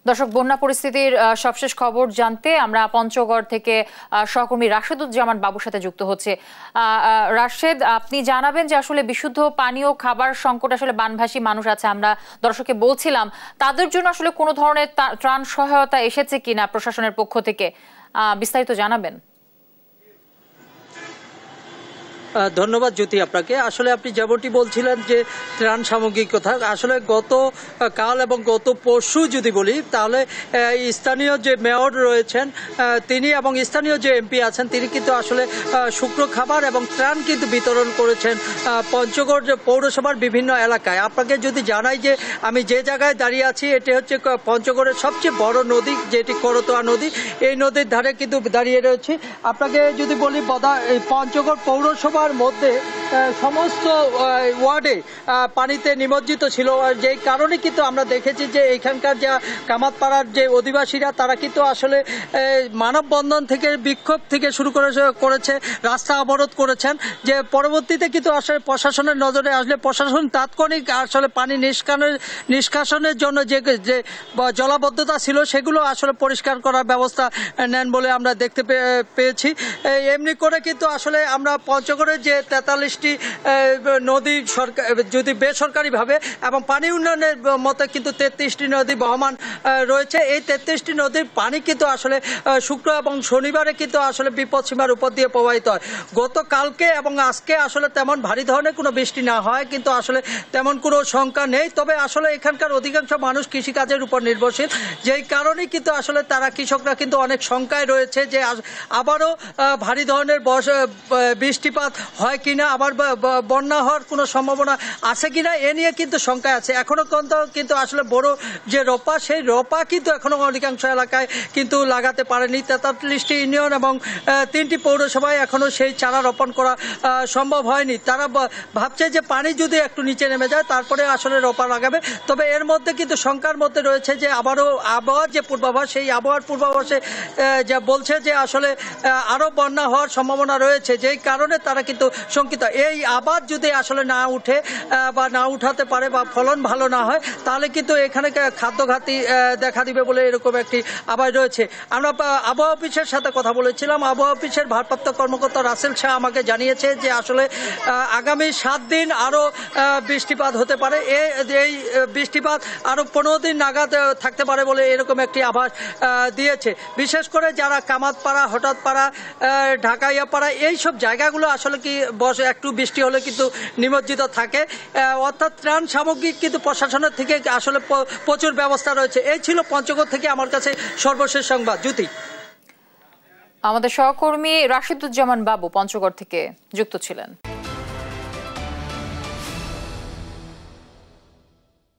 দর্শক, বন্যা পরিস্থিতির সবশেষ খবর জানতে আমরা পঞ্চগড় থেকে সহকর্মী রাশেদুজ্জামান বাবুর সাথে যুক্ত হচ্ছে। রাশেদ, আপনি জানাবেন যে আসলে বিশুদ্ধ পানীয় খাবার সংকট আসলে বানভাসী মানুষ আছে, আমরা দর্শককে বলছিলাম, তাদের জন্য আসলে কোনো ধরনের ত্রাণ সহায়তা এসেছে কিনা প্রশাসনের পক্ষ থেকে, বিস্তারিত জানাবেন। ধন্যবাদ জ্যোতি আপনাকে। আসলে আপনি যেমনটি বলছিলেন যে ত্রাণ সামগ্রিক কথা, আসলে গত কাল এবং গত পরশু যদি বলি তাহলে স্থানীয় যে মেয়র রয়েছেন তিনি এবং স্থানীয় যে এমপি আছেন তিনি কিন্তু আসলে শুকনো খাবার এবং ত্রাণ কিন্তু বিতরণ করেছেন পঞ্চগড় পৌরসভার বিভিন্ন এলাকায়। আপনাকে যদি জানাই যে আমি যে জায়গায় দাঁড়িয়ে আছি এটি হচ্ছে পঞ্চগড়ের সবচেয়ে বড় নদী, যেটি করতোয়া নদী। এই নদীর ধারে কিন্তু দাঁড়িয়ে রয়েছি। আপনাকে যদি বলি পঞ্চগড় পৌরসভা মধ্যে সমস্ত ওয়ার্ডে পানিতে নিমজ্জিত ছিল, যেই কারণে কিন্তু আমরা দেখেছি যে এখানকার যা কামাতপাড়ার যে অধিবাসীরা তারা কিন্তু আসলে মানববন্ধন থেকে বিক্ষোভ থেকে শুরু করেছে, রাস্তা অবরোধ করেছেন, যে পরবর্তীতে কিন্তু আসলে প্রশাসনের নজরে আসলে প্রশাসন তাৎক্ষণিক আসলে পানি নিষ্কাশনের জন্য যে জলাবদ্ধতা ছিল সেগুলো আসলে পরিষ্কার করার ব্যবস্থা নেন বলে আমরা দেখতে পেয়েছি। এমনি করে কিন্তু আসলে আমরা পঞ্চগড়ে যে 43টি নদী সরকার যদি বেসরকারিভাবে এবং পানি উন্নয়নের মতো কিন্তু 33টি নদী বহমান রয়েছে, এই 33টি নদীর পানি কিন্তু আসলে শুক্র এবং শনিবারে কিন্তু আসলে বিপদসীমার উপর দিয়ে প্রবাহিত হয়। গতকালকে এবং আজকে আসলে তেমন ভারী ধরনের কোনো বৃষ্টি না হয় কিন্তু আসলে তেমন কোনো শঙ্কা নেই। তবে আসলে এখানকার অধিকাংশ মানুষ কৃষিকাজের উপর নির্ভরশীল, যেই কারণেই কিন্তু আসলে তারা কৃষকরা কিন্তু অনেক শঙ্কায় রয়েছে যে আবারও ভারী ধরনের বৃষ্টিপাত হয় কিনা, আবার বন্যা হওয়ার কোনো সম্ভাবনা আছে কিনা এ নিয়ে কিন্তু শঙ্কায় আছে। এখনো কিন্তু আসলে বড় যে রোপা, সেই রোপা কিন্তু এখনো অধিকাংশ এলাকায় কিন্তু লাগাতে পারেনি। 43টি ইউনিয়ন এবং 3টি পৌরসভায় এখনো সেই চারা রোপণ করা সম্ভব হয়নি। তারা ভাবছে যে পানি যদি একটু নিচে নেমে যায় তারপরে আসলে রোপা লাগাবে। তবে এর মধ্যে কিন্তু শঙ্কার মধ্যে রয়েছে যে আবারও আবহাওয়ার যে পূর্বাভাস, সেই আবহাওয়ার পূর্বাভাসে যা বলছে যে আসলে আরও বন্যা হওয়ার সম্ভাবনা রয়েছে, যেই কারণে তারা কিন্তু শঙ্কিত। এই আবাদ যদি আসলে না উঠে বা না উঠাতে পারে বা ফলন ভালো না হয় তাহলে কিন্তু এখানে খাদ্য ঘাটতি দেখা দিবে বলে এরকম একটি আবাদ রয়েছে। আমরা আবহাওয়া অফিসের সাথে কথা বলেছিলাম। আবহাওয়া অফিসের ভারপ্রাপ্ত কর্মকর্তা রাসেল শাহ আমাকে জানিয়েছে যে আসলে আগামী 7 দিন আরও বৃষ্টিপাত হতে পারে, এই বৃষ্টিপাত আরও 15 দিন নাগাদ থাকতে পারে বলে এরকম একটি আভাস দিয়েছে। বিশেষ করে যারা কামাতপাড়া, হঠাৎপাড়া, ঢাকাইয়াপাড়া এইসব জায়গাগুলো আসলে কি একটু বৃষ্টি হলে কিন্তু নিমজ্জিত থাকে, অর্থাৎ ত্রাণ সামগ্রিক কিন্তু প্রশাসনের থেকে আসলে প্রচুর ব্যবস্থা রয়েছে। এই ছিল পঞ্চগড় থেকে আমার কাছে সর্বশেষ সংবাদ। জ্যোতি, আমাদের সহকর্মী রাশেদুজ্জামান বাবু পঞ্চগড় থেকে যুক্ত ছিলেন।